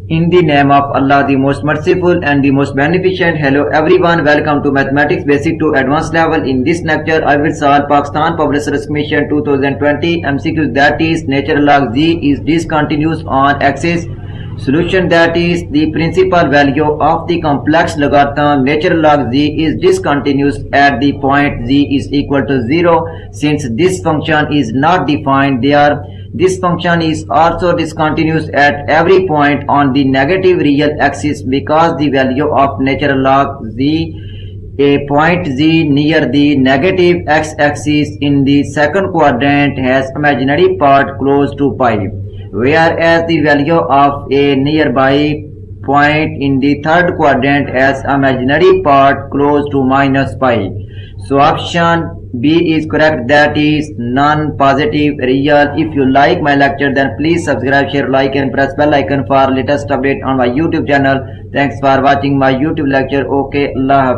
In the name of Allah, the most merciful and the most beneficent. Hello everyone, welcome to Mathematics Basic to Advanced Level. In this lecture, I will solve Pakistan Public Service Commission 2020 MCQs, that is natural log z is discontinuous on axis. Solution, that is the principal value of the complex logarithm natural log z is discontinuous at the point z is equal to 0. Since this function is not defined there, this function is also discontinuous at every point on the negative real axis because the value of natural log z, a point z near the negative x-axis in the second quadrant, has imaginary part close to pi, whereas the value of a nearby point in the third quadrant has imaginary part close to minus pi. So option B is correct, that is non-positive real. If you like my lecture, then please subscribe, share, like and press bell icon for latest update on my YouTube channel. Thanks for watching my YouTube lecture. Okay, Allah Hafiz.